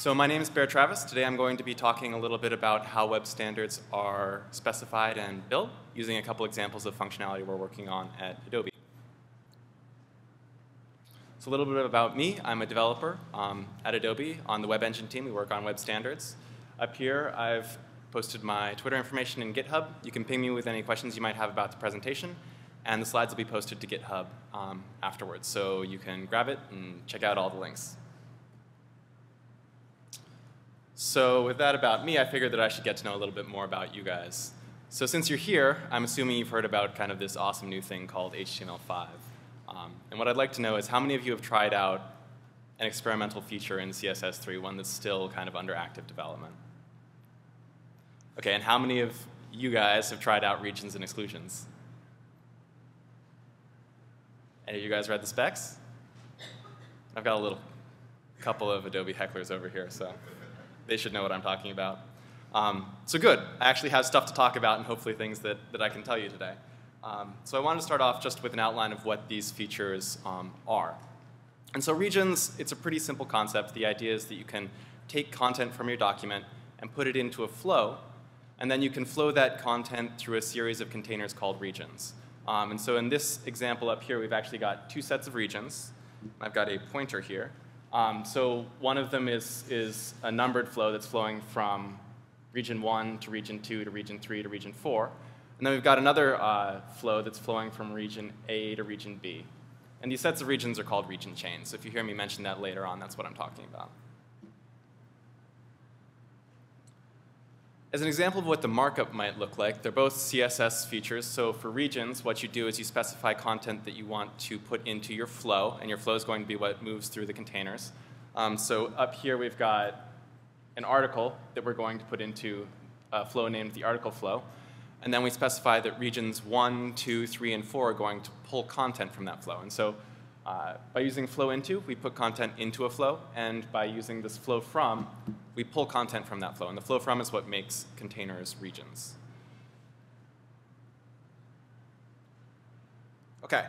So my name is Bear Travis. Today I'm going to be talking a little bit about how web standards are specified and built using a couple examples of functionality we're working on at Adobe. So a little bit about me. I'm a developer at Adobe. On the web engine team, we work on web standards. Up here, I've posted my Twitter information in GitHub. You can ping me with any questions you might have about the presentation. And the slides will be posted to GitHub afterwards. So you can grab it and check out all the links. So with that about me, I figured that I should get to know a little bit more about you guys. So since you're here, I'm assuming you've heard about kind of this awesome new thing called HTML5. And what I'd like to know is how many of you have tried out an experimental feature in CSS3, one that's still kind of under active development? Okay, and how many of you guys have tried out regions and exclusions? Any of you guys read the specs? I've got a couple of Adobe hecklers over here, so they should know what I'm talking about. So good. I actually have stuff to talk about and hopefully things that I can tell you today. So I wanted to start off just with an outline of what these features are. And so regions, it's a pretty simple concept. The idea is that you can take content from your document and put it into a flow, and then you can flow that content through a series of containers called regions. And so in this example up here, we've actually got two sets of regions. I've got a pointer here. So one of them is a numbered flow that's flowing from region 1 to region 2 to region 3 to region 4. And then we've got another flow that's flowing from region A to region B. And these sets of regions are called region chains. So if you hear me mention that later on, that's what I'm talking about. As an example of what the markup might look like, they're both CSS features. So for regions, what you do is you specify content that you want to put into your flow, and your flow is going to be what moves through the containers. So up here we've got an article that we're going to put into a flow named the article flow. And then we specify that regions 1, 2, 3, and 4 are going to pull content from that flow. And so by using flow into, we put content into a flow. And by using this flow from, we pull content from that flow. And the flow from is what makes containers regions. OK.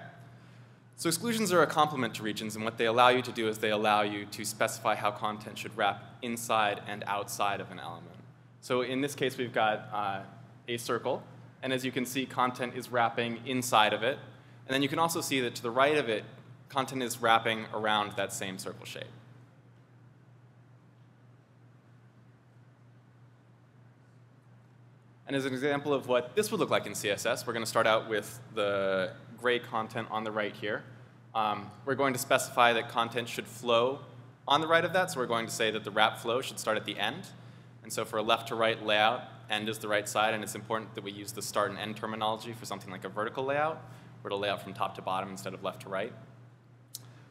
So exclusions are a complement to regions. And what they allow you to do is they allow you to specify how content should wrap inside and outside of an element. So in this case, we've got a circle. And as you can see, content is wrapping inside of it. And then you can also see that to the right of it, content is wrapping around that same circle shape. And as an example of what this would look like in CSS, we're going to start out with the gray content on the right here. We're going to specify that content should flow on the right of that. So we're going to say that the wrap flow should start at the end. And so for a left to right layout, end is the right side. And it's important that we use the start and end terminology for something like a vertical layout, where it'll lay out from top to bottom instead of left to right.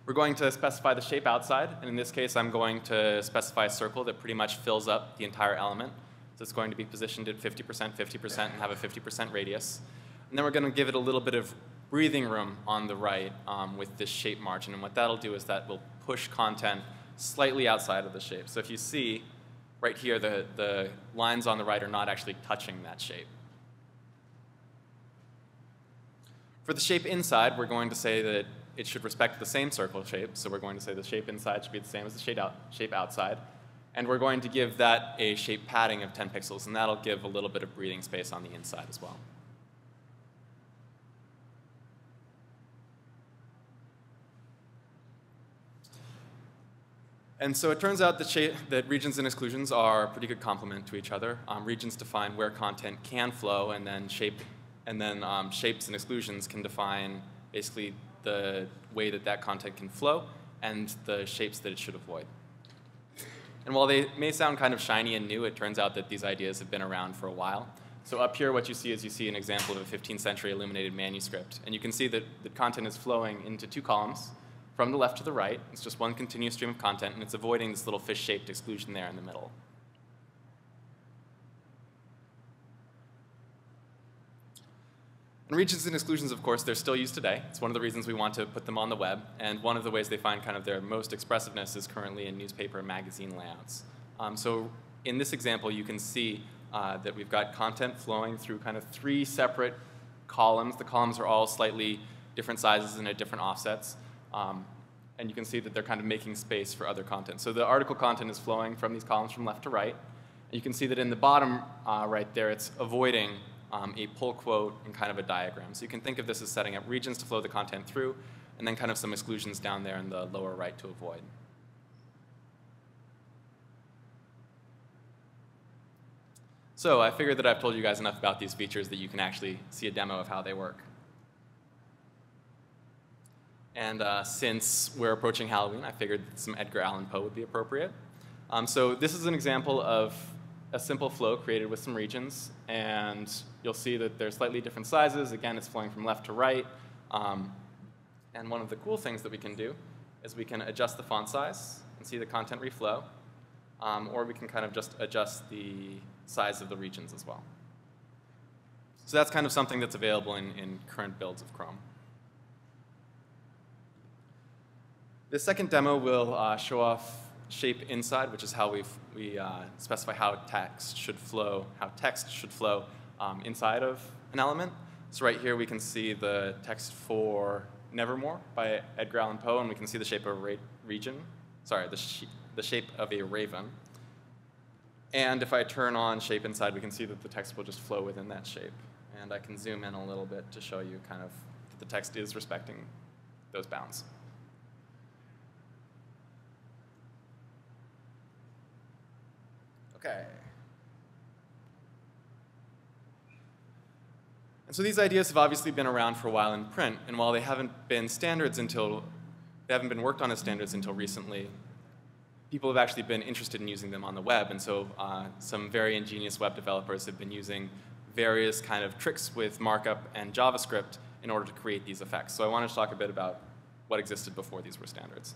We're going to specify the shape outside. And in this case, I'm going to specify a circle that pretty much fills up the entire element. So it's going to be positioned at 50%, 50%, and have a 50% radius. And then we're going to give it a little bit of breathing room on the right with this shape margin. And what that'll do is that will push content slightly outside of the shape. So if you see right here, the lines on the right are not actually touching that shape. For the shape inside, we're going to say that it should respect the same circle shape. So we're going to say the shape inside should be the same as the shape outside. And we're going to give that a shape padding of 10 pixels. And that'll give a little bit of breathing space on the inside as well. And so it turns out that regions and exclusions are a pretty good complement to each other. Regions define where content can flow, and then shapes and exclusions can define basically the way that that content can flow and the shapes that it should avoid. And while they may sound kind of shiny and new, it turns out that these ideas have been around for a while. So up here, what you see is you see an example of a 15th century illuminated manuscript. And you can see that the content is flowing into two columns from the left to the right. It's just one continuous stream of content, and it's avoiding this little fish-shaped exclusion there in the middle. And regions and exclusions, of course, they're still used today. It's one of the reasons we want to put them on the web. And one of the ways they find kind of their most expressiveness is currently in newspaper and magazine layouts. So in this example, you can see that we've got content flowing through kind of 3 separate columns. The columns are all slightly different sizes and at different offsets. and you can see that they're kind of making space for other content. So the article content is flowing from these columns from left to right. And you can see that in the bottom right there, it's avoiding a pull quote and kind of a diagram. So you can think of this as setting up regions to flow the content through, and then kind of some exclusions down there in the lower right to avoid. So I figured that I've told you guys enough about these features that you can actually see a demo of how they work. And since we're approaching Halloween, I figured that some Edgar Allan Poe would be appropriate. So this is an example of a simple flow created with some regions, and you'll see that they're slightly different sizes. Again, it's flowing from left to right. And one of the cool things that we can do is we can adjust the font size and see the content reflow, or we can kind of just adjust the size of the regions as well. So that's kind of something that's available in current builds of Chrome. This second demo will show off shape inside, which is how we specify how text should flow inside of an element. So right here we can see the text for Nevermore by Edgar Allan Poe, and we can see the shape of a the shape of a raven. And if I turn on shape inside, we can see that the text will just flow within that shape. And I can zoom in a little bit to show you kind of that the text is respecting those bounds. Okay. And so these ideas have obviously been around for a while in print, and while they haven't been worked on as standards until recently, people have actually been interested in using them on the web, and so some very ingenious web developers have been using various kind of tricks with markup and JavaScript in order to create these effects. So I wanted to talk a bit about what existed before these were standards.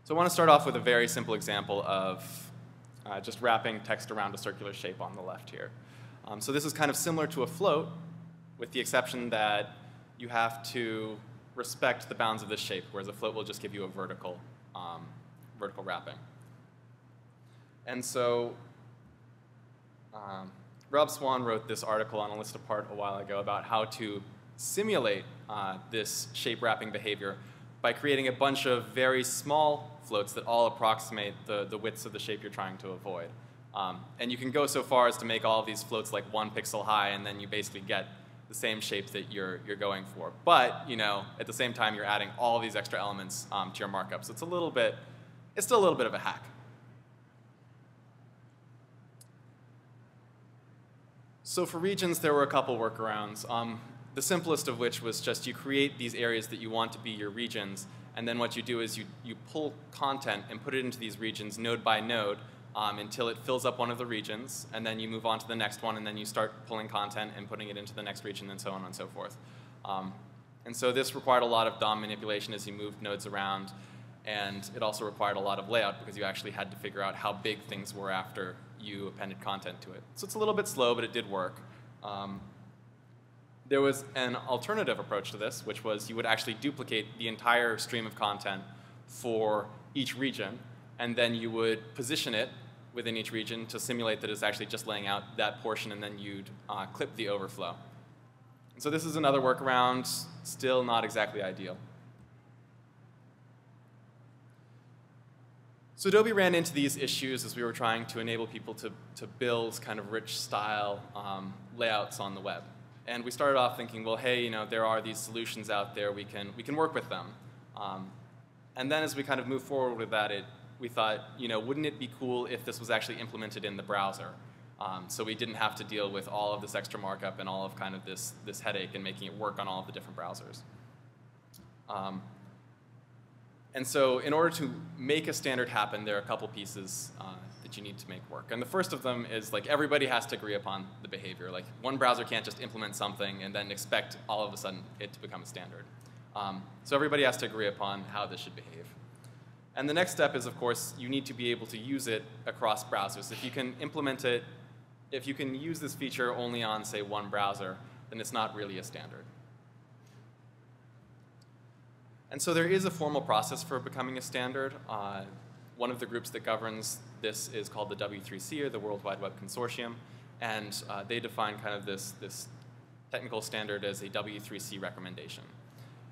So I want to start off with a very simple example of just wrapping text around a circular shape on the left here. So this is kind of similar to a float, with the exception that you have to respect the bounds of this shape, whereas a float will just give you a vertical wrapping. And so Rob Swan wrote this article on Enlist-Apart a while ago about how to simulate this shape wrapping behavior by creating a bunch of very small floats that all approximate the widths of the shape you're trying to avoid. And you can go so far as to make all of these floats like 1 pixel high, and then you basically get the same shape that you're going for. But at the same time, you're adding all of these extra elements to your markup. So it's still a little bit of a hack. So for regions, there were a couple workarounds. The simplest of which was just you create these areas that you want to be your regions, and then what you do is you pull content and put it into these regions node by node until it fills up one of the regions, and then you move on to the next one, and then you start pulling content and putting it into the next region, and so on and so forth. And so this required a lot of DOM manipulation as you moved nodes around, and it also required a lot of layout because you actually had to figure out how big things were after you appended content to it. So it's a little bit slow, but it did work. There was an alternative approach to this, which was you would actually duplicate the entire stream of content for each region, and then you would position it within each region to simulate that it's actually just laying out that portion, and then you'd clip the overflow. And so this is another workaround, still not exactly ideal. So Adobe ran into these issues as we were trying to enable people to build kind of rich style layouts on the web. And we started off thinking, well, hey, there are these solutions out there, we can work with them. And then as we kind of moved forward with that, we thought, wouldn't it be cool if this was actually implemented in the browser? So we didn't have to deal with all of this extra markup and all of kind of this headache and making it work on all of the different browsers. And so in order to make a standard happen, there are a couple pieces that you need to make work. And the first of them is everybody has to agree upon the behavior. One browser can't just implement something and then expect all of a sudden it to become a standard. So everybody has to agree upon how this should behave. And the next step is, of course, you need to be able to use it across browsers. If you can implement it, if you can use this feature only on, say, one browser, then it's not really a standard. And so there is a formal process for becoming a standard. One of the groups that governs this is called the W3C, or the World Wide Web Consortium, and they define kind of this technical standard as a W3C recommendation.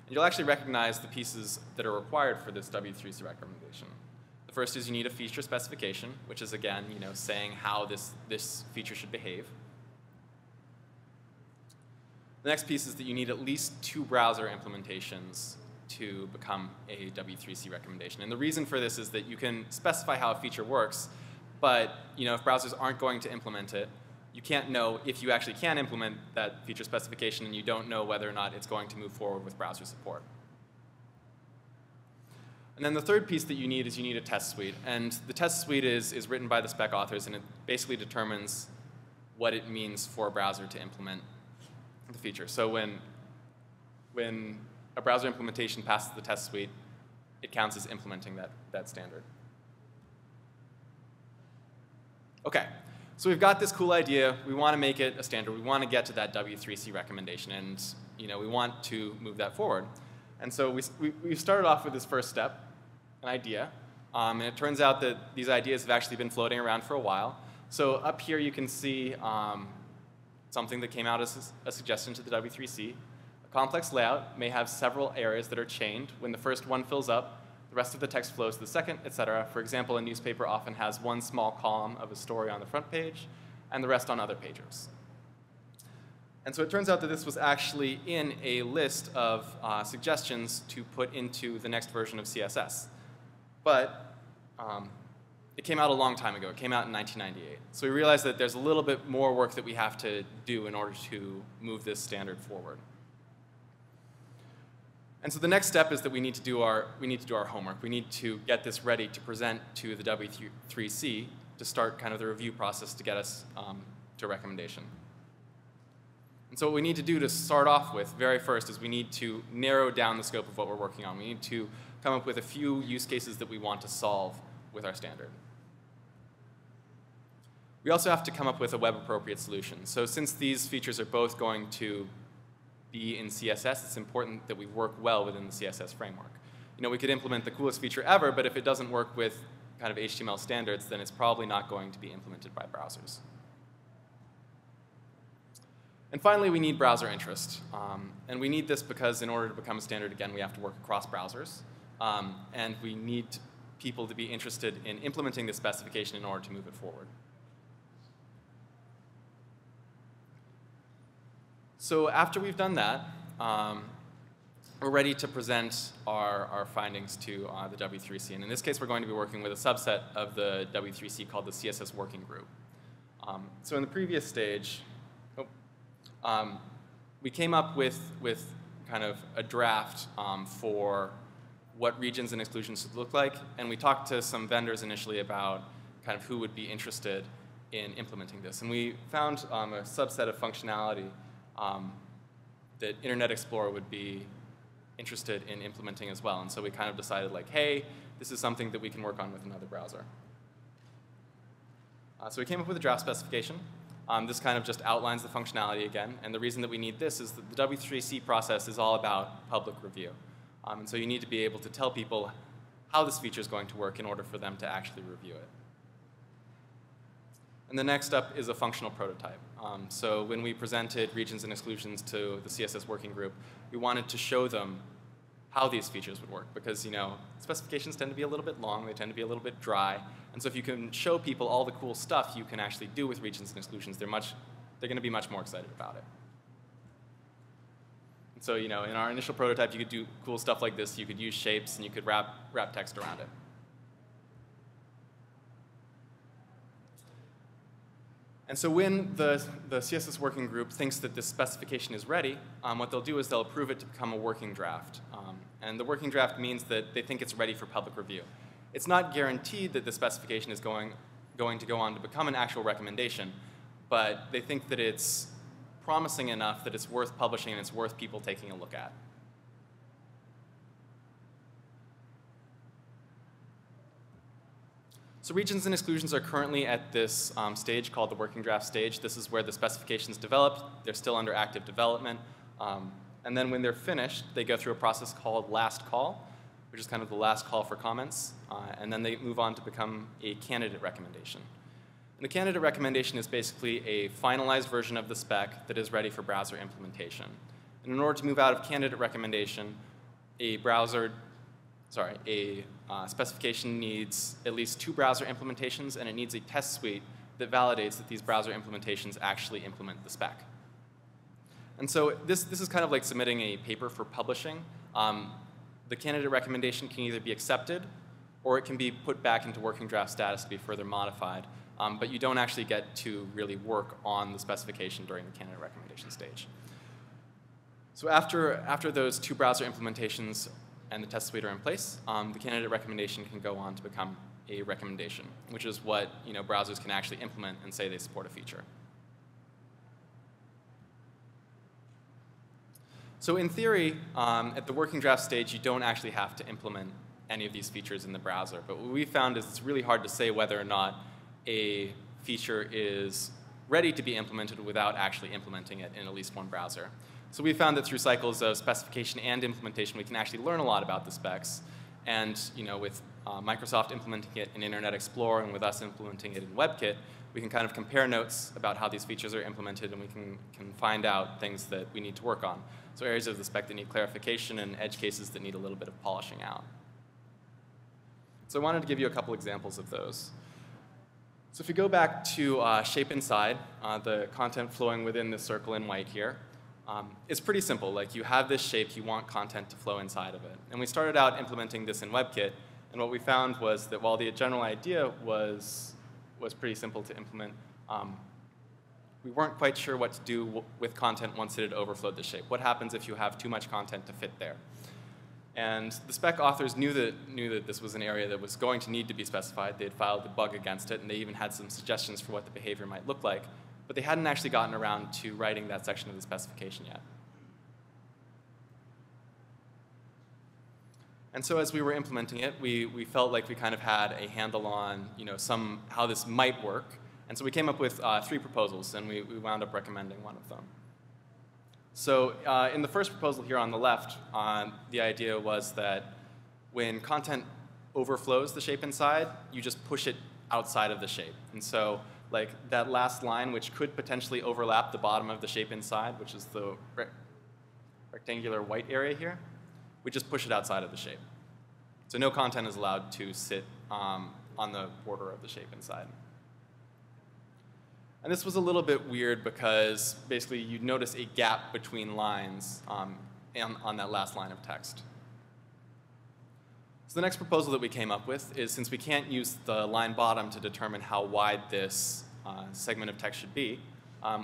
And You'll actually recognize the pieces that are required for this W3C recommendation. The first is you need a feature specification, which is, again, saying how this feature should behave. The next piece is that you need at least 2 browser implementations to become a W3C recommendation. And the reason for this is that you can specify how a feature works, but if browsers aren't going to implement it, you can't know if you actually can implement that feature specification, and you don't know whether or not it's going to move forward with browser support. And then the third piece that you need is you need a test suite. And the test suite is written by the spec authors, and it basically determines what it means for a browser to implement the feature. So when a browser implementation passes the test suite, it counts as implementing that standard. Okay, so we've got this cool idea. We want to make it a standard. We want to get to that W3C recommendation, and we want to move that forward. And so we started off with this first step, an idea. And it turns out that these ideas have actually been floating around for a while. So up here you can see something that came out as a suggestion to the W3C. A complex layout may have several areas that are chained. When the first one fills up, the rest of the text flows to the second, etc. For example, a newspaper often has one small column of a story on the front page and the rest on other pages. And so it turns out that this was actually in a list of suggestions to put into the next version of CSS. But it came out a long time ago. It came out in 1998. So we realized that there's a little bit more work that we have to do in order to move this standard forward. And so the next step is that we need to do our homework. We need to get this ready to present to the W3C to start kind of the review process to get us to recommendation. And so what we need to do to start off with very first is we need to narrow down the scope of what we're working on. We need to come up with a few use cases that we want to solve with our standard. We also have to come up with a web-appropriate solution. So since these features are both going to be in CSS, it's important that we work well within the CSS framework. We could implement the coolest feature ever, but if it doesn't work with kind of HTML standards, then it's probably not going to be implemented by browsers. And finally, we need browser interest. And we need this because in order to become a standard, again, we have to work across browsers. And we need people to be interested in implementing this specification in order to move it forward. So after we've done that, we're ready to present our findings to the W3C. And in this case, we're going to be working with a subset of the W3C called the CSS Working Group. So in the previous stage, we came up with kind of a draft for what regions and exclusions should look like. And we talked to some vendors initially about kind of who would be interested in implementing this. And we found a subset of functionality that Internet Explorer would be interested in implementing as well. And so we kind of decided, like, hey, this is something that we can work on with another browser. So we came up with a draft specification. This kind of just outlines the functionality again. And the reason that we need this is that the W3C process is all about public review. And so you need to be able to tell people how this feature is going to work in order for them to actually review it. And the next up is a functional prototype. So when we presented regions and exclusions to the CSS working group, we wanted to show them how these features would work because, specifications tend to be a little bit long, they tend to be a little bit dry. And so if you can show people all the cool stuff you can actually do with regions and exclusions, they're going to be much more excited about it. And so, in our initial prototype, you could do cool stuff like this. You could use shapes, and you could wrap text around it. And so when the CSS working group thinks that this specification is ready, what they'll do is they'll approve it to become a working draft. And the working draft means that they think it's ready for public review. It's not guaranteed that the specification is going to go on to become an actual recommendation, but they think that it's promising enough that it's worth publishing and it's worth people taking a look at. So regions and exclusions are currently at this stage called the working draft stage. This is where the specification's developed. They're still under active development. And then when they're finished, they go through a process called last call, which is kind of the last call for comments. And then they move on to become a candidate recommendation. And the candidate recommendation is basically a finalized version of the spec that is ready for browser implementation. And in order to move out of candidate recommendation, specification needs at least 2 browser implementations, and it needs a test suite that validates that these browser implementations actually implement the spec. And so this is kind of like submitting a paper for publishing. The candidate recommendation can either be accepted or it can be put back into working draft status to be further modified. But you don't actually get to really work on the specification during the candidate recommendation stage. So after those 2 browser implementations and the test suite are in place, the candidate recommendation can go on to become a recommendation, which is what browsers can actually implement and say they support a feature. So in theory, at the working draft stage, you don't actually have to implement any of these features in the browser. But what we found is it's really hard to say whether or not a feature is ready to be implemented without actually implementing it in at least one browser. So we found that through cycles of specification and implementation, we can actually learn a lot about the specs. And with Microsoft implementing it in Internet Explorer and with us implementing it in WebKit, we can kind of compare notes about how these features are implemented, and we can find out things that we need to work on. So areas of the spec that need clarification and edge cases that need a little bit of polishing out. So I wanted to give you a couple examples of those. So if you go back to shape inside, the content flowing within this circle in white here, it's pretty simple. Like, you have this shape, you want content to flow inside of it. And we started out implementing this in WebKit, and what we found was that while the general idea was pretty simple to implement, we weren't quite sure what to do with content once it had overflowed the shape. What happens if you have too much content to fit there? And the spec authors knew that this was an area that was going to need to be specified. They had filed a bug against it, and they even had some suggestions for what the behavior might look like. But they hadn't actually gotten around to writing that section of the specification yet. And so as we were implementing it, we felt like we kind of had a handle on how this might work. And so we came up with 3 proposals, and we wound up recommending one of them. So in the first proposal here on the left, the idea was that when content overflows the shape inside, you just push it outside of the shape. And so like that last line, which could potentially overlap the bottom of the shape inside, which is the rectangular white area here, we just push it outside of the shape. So no content is allowed to sit on the border of the shape inside. And this was a little bit weird because basically you'd notice a gap between lines on that last line of text. So the next proposal that we came up with is, since we can't use the line bottom to determine how wide this segment of text should be,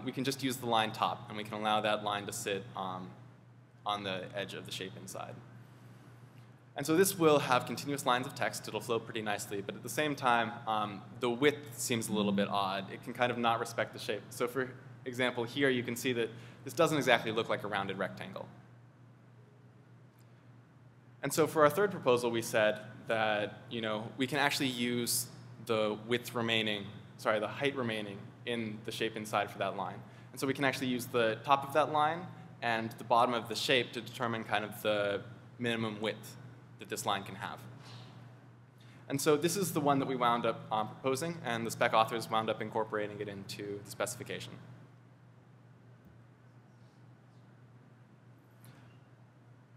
we can just use the line top, and we can allow that line to sit on the edge of the shape inside. And so this will have continuous lines of text. It'll flow pretty nicely, but at the same time, the width seems a little bit odd. It can kind of not respect the shape. So for example, here you can see that this doesn't exactly look like a rounded rectangle. And so for our third proposal, we said that we can actually use the height remaining in the shape inside for that line. And so we can actually use the top of that line and the bottom of the shape to determine kind of the minimum width that this line can have. And so this is the one that we wound up proposing, and the spec authors wound up incorporating it into the specification.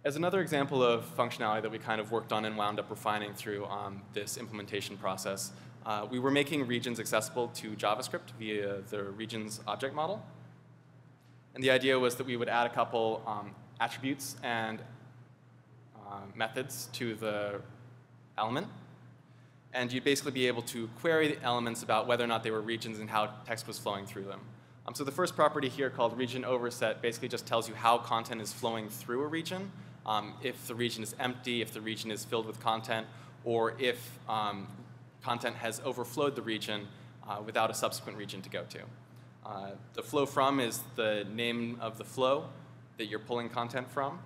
As another example of functionality that we kind of worked on and wound up refining through this implementation process, we were making regions accessible to JavaScript via the regions object model. And the idea was that we would add a couple attributes and methods to the element. And you'd basically be able to query the elements about whether or not they were regions and how text was flowing through them. So the first property here, called region overset, basically just tells you how content is flowing through a region, if the region is empty, if the region is filled with content, or if content has overflowed the region without a subsequent region to go to. The flow from is the name of the flow that you're pulling content from.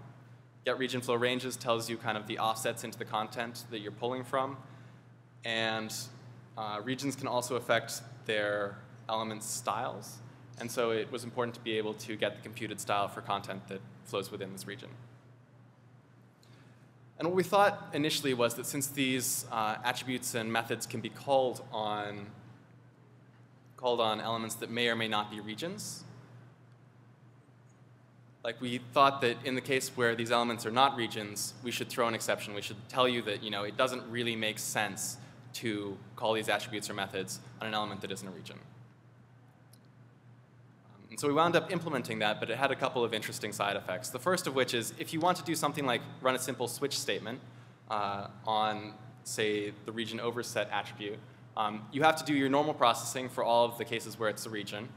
Get region flow ranges tells you kind of the offsets into the content that you're pulling from. And regions can also affect their elements' styles. And so it was important to be able to get the computed style for content that flows within this region. And what we thought initially was that since these attributes and methods can be called on elements that may or may not be regions, Like, we thought that in the case where these elements are not regions, we should throw an exception. We should tell you that, it doesn't really make sense to call these attributes or methods on an element that isn't a region. And so we wound up implementing that, but it had a couple of interesting side effects. The first of which is, if you want to do something like run a simple switch statement on, say, the region overset attribute, you have to do your normal processing for all of the cases where it's a region.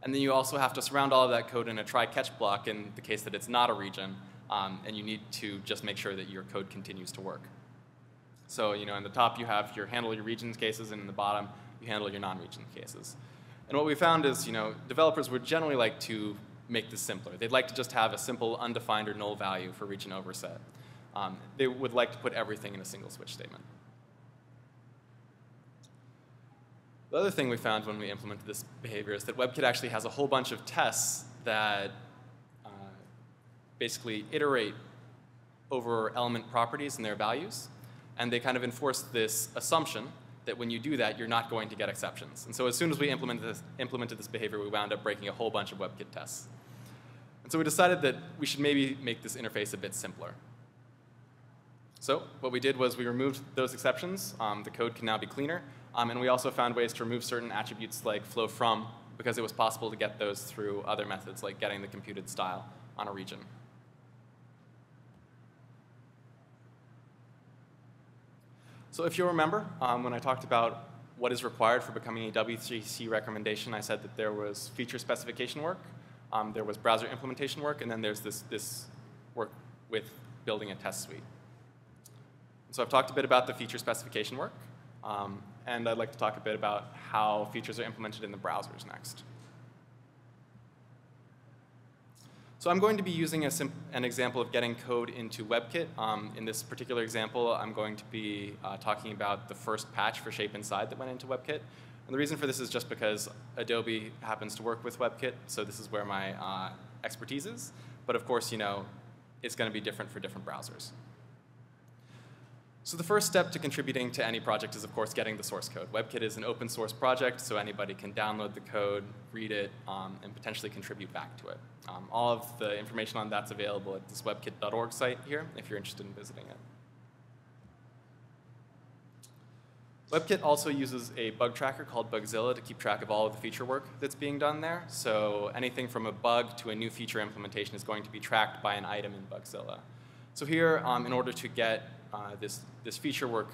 And then you also have to surround all of that code in a try-catch block in the case that it's not a region, and you need to just make sure that your code continues to work. So, in the top you have your handle your regions cases, and in the bottom you handle your non-region cases. And what we found is, developers would generally like to make this simpler. They'd like to just have a simple undefined or null value for region overset. They would like to put everything in a single switch statement. The other thing we found when we implemented this behavior is that WebKit actually has a whole bunch of tests that basically iterate over element properties and their values, and they kind of enforce this assumption that when you do that, you're not going to get exceptions. And so as soon as we implemented this behavior, we wound up breaking a whole bunch of WebKit tests. And so we decided that we should maybe make this interface a bit simpler. So what we did was we removed those exceptions. The code can now be cleaner. And we also found ways to remove certain attributes like flow from, because it was possible to get those through other methods, like getting the computed style on a region. So if you'll remember, when I talked about what is required for becoming a W3C recommendation, I said that there was feature specification work, there was browser implementation work, and then there's this work with building a test suite. So I've talked a bit about the feature specification work, and I'd like to talk a bit about how features are implemented in the browsers next. So I'm going to be using an example of getting code into WebKit. In this particular example, I'm going to be talking about the first patch for Shape Inside that went into WebKit. And the reason for this is just because Adobe happens to work with WebKit, so this is where my expertise is. But of course, it's going to be different for different browsers. So the first step to contributing to any project is, of course, getting the source code. WebKit is an open source project, so anybody can download the code, read it, and potentially contribute back to it. All of the information on that's available at this webkit.org site here, if you're interested in visiting it. WebKit also uses a bug tracker called Bugzilla to keep track of all of the feature work that's being done there. So anything from a bug to a new feature implementation is going to be tracked by an item in Bugzilla. So here, in order to get this feature work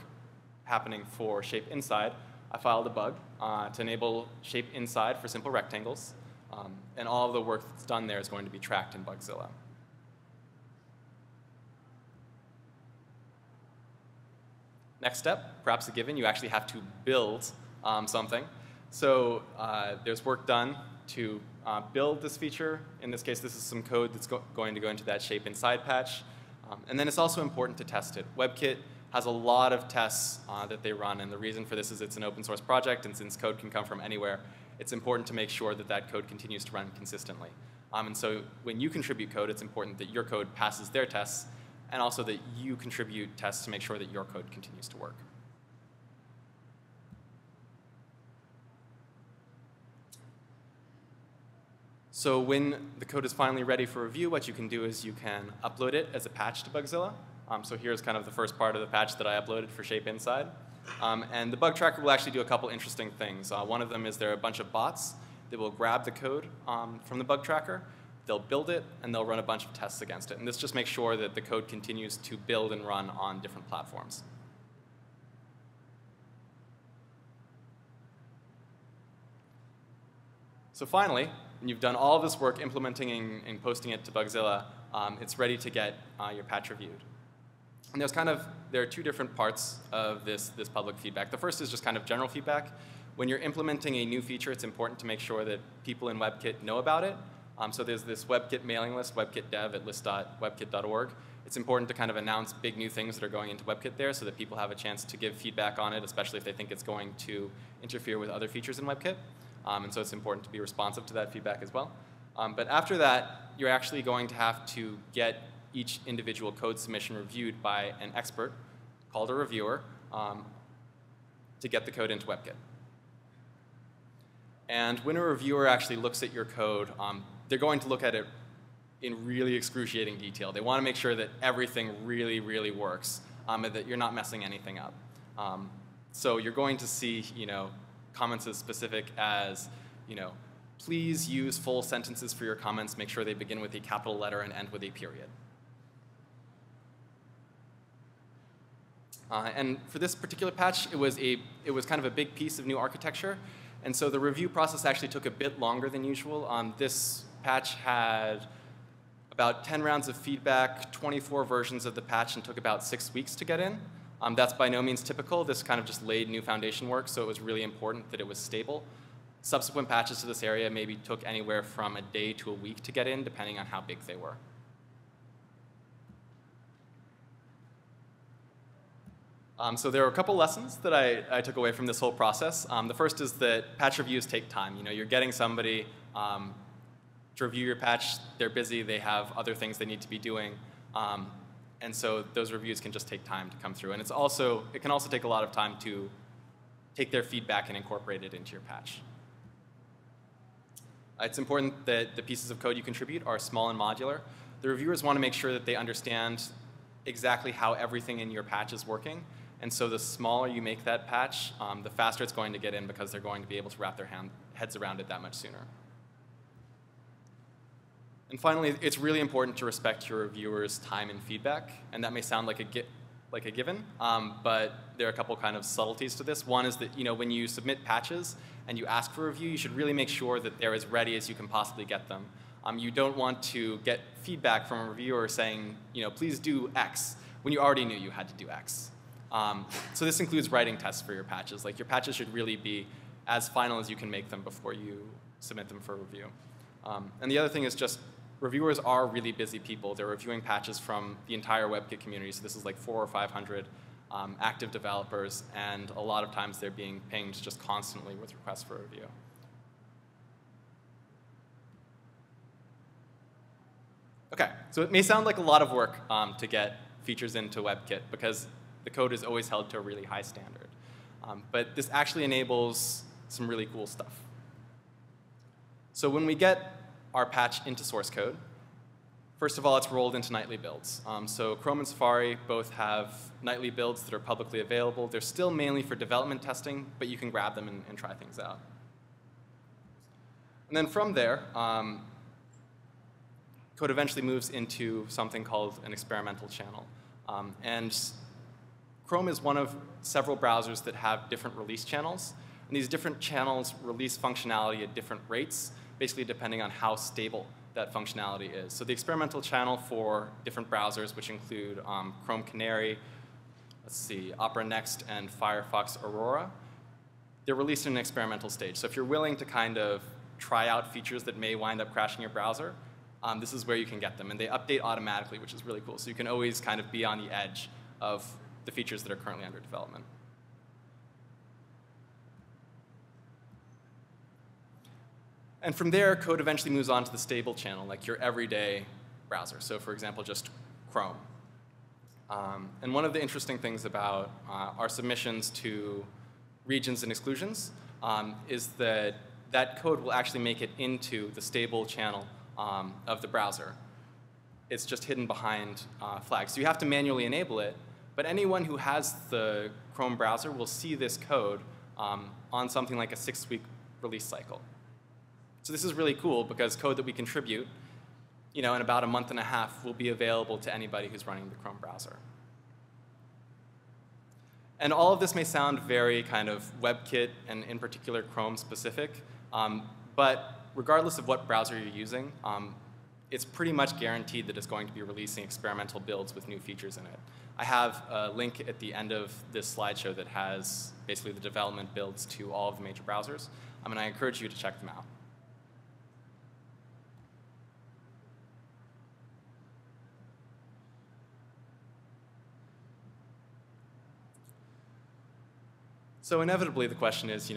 happening for Shape Inside, I filed a bug to enable Shape Inside for simple rectangles. And all of the work that's done there is going to be tracked in Bugzilla. Next step, perhaps a given, you actually have to build something. So there's work done to build this feature. In this case, this is some code that's going to go into that Shape Inside patch. And then it's also important to test it. WebKit has a lot of tests that they run, and the reason for this is it's an open source project, and since code can come from anywhere, it's important to make sure that that code continues to run consistently. And so when you contribute code, it's important that your code passes their tests, and also that you contribute tests to make sure that your code continues to work. So when the code is finally ready for review, what you can do is you can upload it as a patch to Bugzilla. So here's kind of the first part of the patch that I uploaded for Shape Inside. And the bug tracker will actually do a couple interesting things. One of them is there are a bunch of bots that will grab the code from the bug tracker, they'll build it, and they'll run a bunch of tests against it. And this just makes sure that the code continues to build and run on different platforms. So finally, when you've done all of this work implementing and posting it to Bugzilla, it's ready to get your patch reviewed. And there are two different parts of this public feedback. The first is just kind of general feedback. When you're implementing a new feature, it's important to make sure that people in WebKit know about it. So there's this WebKit mailing list, webkitdev at list.webkit.org. It's important to kind of announce big new things that are going into WebKit there so that people have a chance to give feedback on it, especially if they think it's going to interfere with other features in WebKit. And so it's important to be responsive to that feedback as well. But after that, you're actually going to have to get each individual code submission reviewed by an expert called a reviewer to get the code into WebKit. And when a reviewer actually looks at your code, they're going to look at it in really excruciating detail. They want to make sure that everything really, really works, and that you're not messing anything up. So you're going to see, comments as specific as, please use full sentences for your comments. Make sure they begin with a capital letter and end with a period. And for this particular patch, it was kind of a big piece of new architecture. And so the review process actually took a bit longer than usual. This patch had about 10 rounds of feedback, 24 versions of the patch, and took about 6 weeks to get in. That's by no means typical. This kind of just laid new foundation work, so it was really important that it was stable. Subsequent patches to this area maybe took anywhere from a day to a week to get in, depending on how big they were. So there are a couple lessons that I took away from this whole process. The first is that patch reviews take time. You're getting somebody to review your patch. They're busy. They have other things they need to be doing. And so those reviews can just take time to come through. And it can also take a lot of time to take their feedback and incorporate it into your patch. It's important that the pieces of code you contribute are small and modular. The reviewers want to make sure that they understand exactly how everything in your patch is working. And so the smaller you make that patch, the faster it's going to get in because they're going to be able to wrap their heads around it that much sooner. And finally, it's really important to respect your reviewers' time and feedback. And that may sound like a given, but there are a couple kind of subtleties to this. One is that when you submit patches and you ask for review, you should really make sure that they're as ready as you can possibly get them. You don't want to get feedback from a reviewer saying, please do X, when you already knew you had to do X. So this includes writing tests for your patches. Like, your patches should really be as final as you can make them before you submit them for review. And the other thing is just, reviewers are really busy people. They're reviewing patches from the entire WebKit community, so this is like 400 or 500 active developers, and a lot of times they're being pinged just constantly with requests for review. Okay, so it may sound like a lot of work to get features into WebKit because the code is always held to a really high standard. But this actually enables some really cool stuff. So when we get our patch into source code, first of all, it's rolled into nightly builds. So Chrome and Safari both have nightly builds that are publicly available. They're still mainly for development testing, but you can grab them and try things out. And then from there, code eventually moves into something called an experimental channel. And Chrome is one of several browsers that have different release channels. And these different channels release functionality at different rates, basically depending on how stable that functionality is. So the experimental channel for different browsers, which include Chrome Canary, Opera Next, and Firefox Aurora, they're released in an experimental stage. So if you're willing to kind of try out features that may wind up crashing your browser, this is where you can get them. And they update automatically, which is really cool. So you can always kind of be on the edge of the features that are currently under development. And from there, code eventually moves on to the stable channel, like your everyday browser. So for example, just Chrome. And one of the interesting things about our submissions to regions and exclusions is that that code will actually make it into the stable channel of the browser. It's just hidden behind flags. So you have to manually enable it, but anyone who has the Chrome browser will see this code on something like a 6-week release cycle. So this is really cool because code that we contribute, in about a month and a half will be available to anybody who's running the Chrome browser. And all of this may sound very kind of WebKit and in particular Chrome specific, but regardless of what browser you're using, it's pretty much guaranteed that it's going to be releasing experimental builds with new features in it. I have a link at the end of this slideshow that has basically the development builds to all of the major browsers, and I encourage you to check them out. So inevitably, the question is,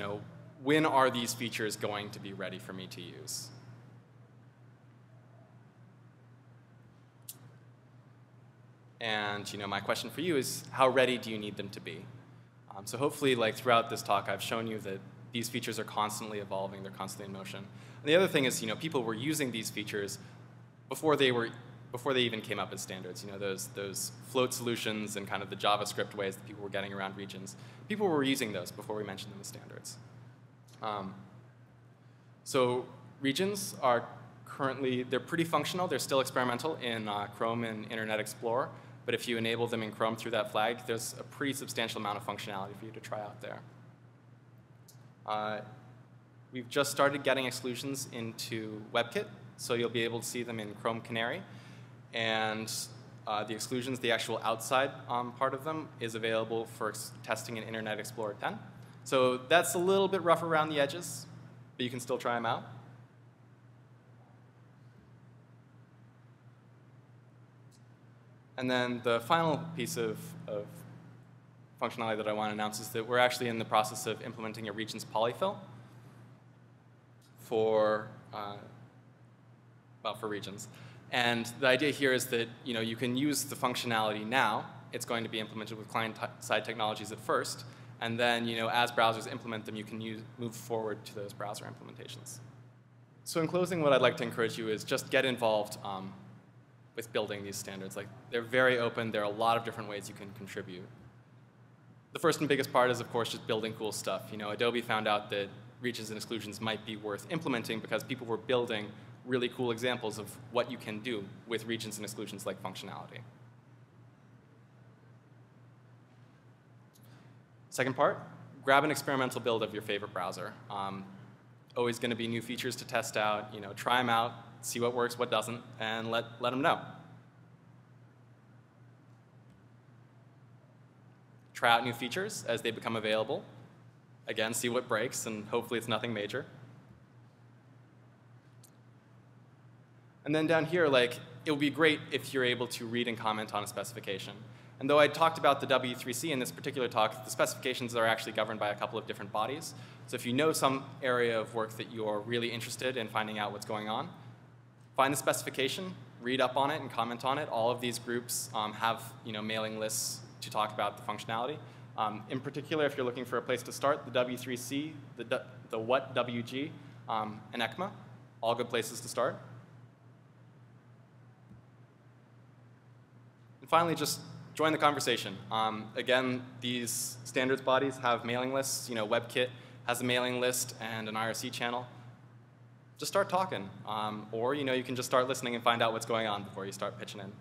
when are these features going to be ready for me to use? And my question for you is, how ready do you need them to be? So hopefully, throughout this talk, I've shown you that these features are constantly evolving, they're constantly in motion. And the other thing is, people were using these features before they even came up as standards. You know, those float solutions and kind of the JavaScript ways that people were getting around regions. People were using those before we mentioned them as standards. So regions are currently, they're pretty functional. They're still experimental in Chrome and Internet Explorer. But if you enable them in Chrome through that flag, there's a pretty substantial amount of functionality for you to try out there. We've just started getting exclusions into WebKit, so you'll be able to see them in Chrome Canary. And the exclusions, the actual outside part of them, is available for testing in Internet Explorer 10. So that's a little bit rough around the edges, but you can still try them out. And then the final piece of functionality that I want to announce is that we're actually in the process of implementing a regions polyfill for regions. And the idea here is that you can use the functionality now. It's going to be implemented with client-side technologies at first, and then as browsers implement them, you can move forward to those browser implementations. So in closing, what I'd like to encourage you is just get involved with building these standards. Like, they're very open. There are a lot of different ways you can contribute. The first and biggest part is, of course, just building cool stuff. Adobe found out that regions and exclusions might be worth implementing because people were building really cool examples of what you can do with regions and exclusions like functionality. Second part, grab an experimental build of your favorite browser. Always going to be new features to test out. Try them out, see what works, what doesn't, and let them know. Try out new features as they become available. Again, see what breaks, and hopefully it's nothing major. And then down here, it would be great if you're able to read and comment on a specification. And though I talked about the W3C in this particular talk, the specifications are actually governed by a couple of different bodies. So if you know some area of work that you're really interested in finding out what's going on, find the specification, read up on it, and comment on it. All of these groups have mailing lists to talk about the functionality. In particular, if you're looking for a place to start, the W3C, the WhatWG, and ECMA, all good places to start. And finally, just join the conversation. Again, these standards bodies have mailing lists. WebKit has a mailing list and an IRC channel. Just start talking. Or you can just start listening and find out what's going on before you start pitching in.